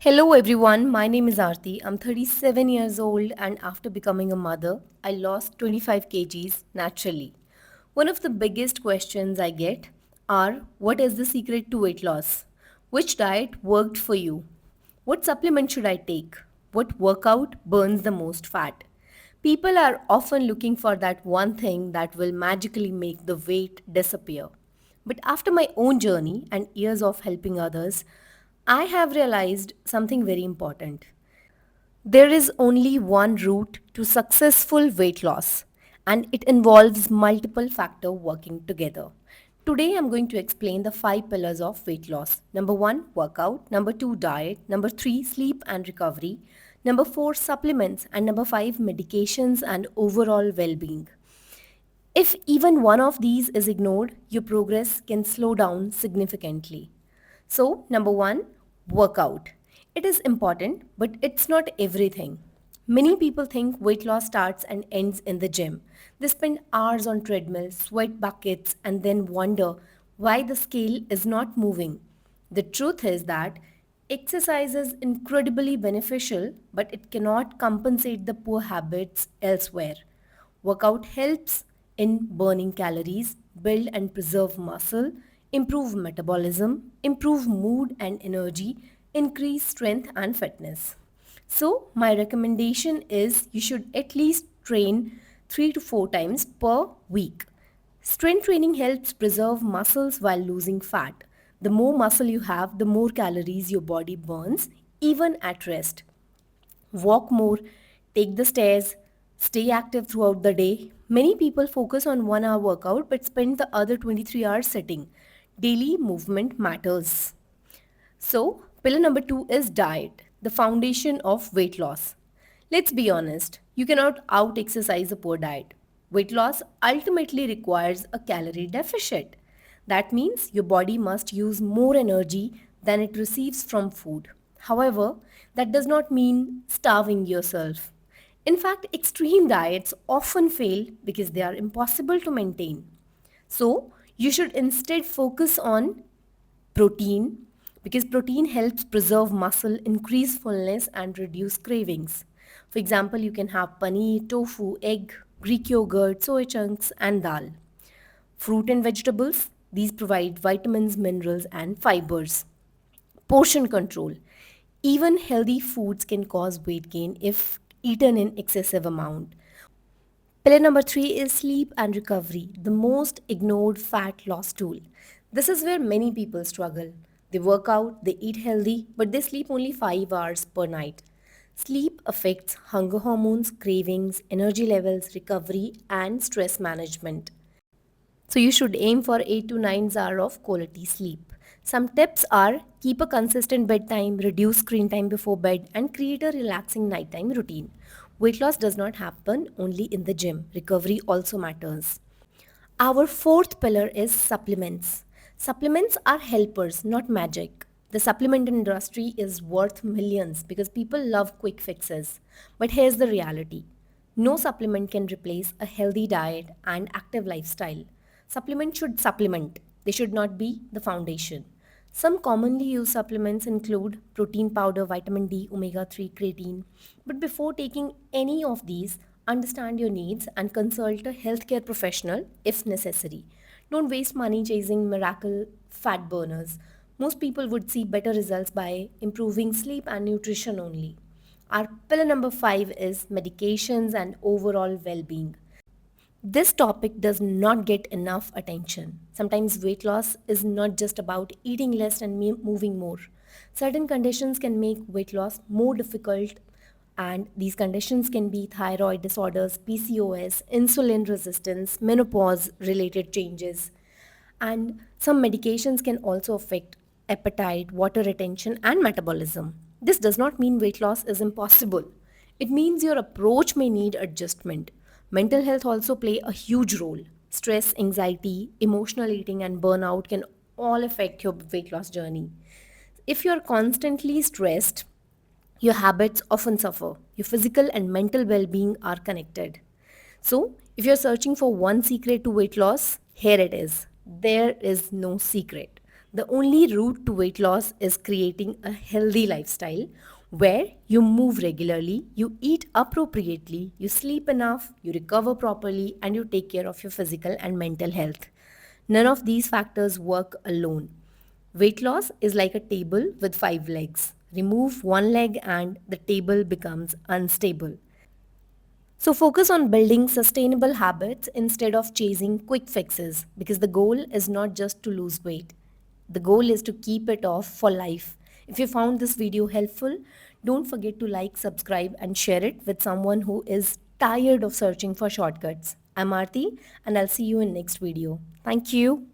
Hello everyone, my name is Aarti. I'm 37 years old and after becoming a mother, I lost 25 kgs naturally. One of the biggest questions I get are what is the secret to weight loss? Which diet worked for you? What supplement should I take? What workout burns the most fat? People are often looking for that one thing that will magically make the weight disappear. But after my own journey and years of helping others, I have realized something very important. There is only one route to successful weight loss, and it involves multiple factors working together. Today, I'm going to explain the five pillars of weight loss. Number one, workout. Number two, diet. Number three, sleep and recovery. Number four, supplements. And number five, medications and overall well being. If even one of these is ignored, your progress can slow down significantly. So, number one, workout. It is important, but it's not everything. Many people think weight loss starts and ends in the gym. They spend hours on treadmills, sweat buckets, and then wonder why the scale is not moving. The truth is that exercise is incredibly beneficial, but it cannot compensate the poor habits elsewhere. Workout helps in burning calories, build and preserve muscle, improve metabolism, improve mood and energy, increase strength and fitness. So, my recommendation is you should at least train 3 to 4 times per week. Strength training helps preserve muscles while losing fat. The more muscle you have, the more calories your body burns, even at rest. Walk more, take the stairs, stay active throughout the day. Many people focus on 1 hour workout but spend the other 23 hours sitting. Daily movement matters. So, pillar number two is diet, the foundation of weight loss. Let's be honest, you cannot out exercise a poor diet. Weight loss ultimately requires a calorie deficit. That means your body must use more energy than it receives from food. However, that does not mean starving yourself. In fact, extreme diets often fail because they are impossible to maintain. So, you should instead focus on protein because protein helps preserve muscle, increase fullness, and reduce cravings. For example, you can have paneer, tofu, egg, Greek yogurt, soy chunks, and dal. Fruit and vegetables, these provide vitamins, minerals, and fibers. Portion control. Even healthy foods can cause weight gain if eaten in excessive amount. Pillar number three is sleep and recovery, the most ignored fat loss tool. This is where many people struggle. They work out, they eat healthy, but they sleep only 5 hours per night. Sleep affects hunger hormones, cravings, energy levels, recovery, and stress management. So you should aim for 8 to 9 hours of quality sleep. Some tips are keep a consistent bedtime, reduce screen time before bed, and create a relaxing nighttime routine. Weight loss does not happen only in the gym. Recovery also matters. Our fourth pillar is supplements. Supplements are helpers, not magic. The supplement industry is worth millions because people love quick fixes. But here's the reality. No supplement can replace a healthy diet and active lifestyle. Supplements should supplement, they should not be the foundation. Some commonly used supplements include protein powder, vitamin D, omega 3, creatine. But before taking any of these, understand your needs and consult a healthcare professional if necessary. Don't waste money chasing miracle fat burners. Most people would see better results by improving sleep and nutrition only. Our pillar number five is medications and overall well being. This topic does not get enough attention. Sometimes weight loss is not just about eating less and moving more. Certain conditions can make weight loss more difficult, and these conditions can be thyroid disorders, PCOS, insulin resistance, menopause related changes. And some medications can also affect appetite, water retention, and metabolism. This does not mean weight loss is impossible. It means your approach may need adjustment. Mental health also play a huge role. Stress, anxiety, emotional eating, and burnout can all affect your weight loss journey. If you're constantly stressed, your habits often suffer. Your physical and mental well being are connected. So, if you're searching for one secret to weight loss, here it is. There is no secret. The only route to weight loss is creating a healthy lifestyle where you move regularly, you eat appropriately, you sleep enough, you recover properly, and you take care of your physical and mental health. None of these factors work alone. Weight loss is like a table with five legs. Remove one leg and the table becomes unstable. So, focus on building sustainable habits instead of chasing quick fixes because the goal is not just to lose weight. The goal is to keep it off for life. If you found this video helpful, don't forget to like, subscribe, and share it with someone who is tired of searching for shortcuts. I'm Aarti, and I'll see you in next video. Thank you.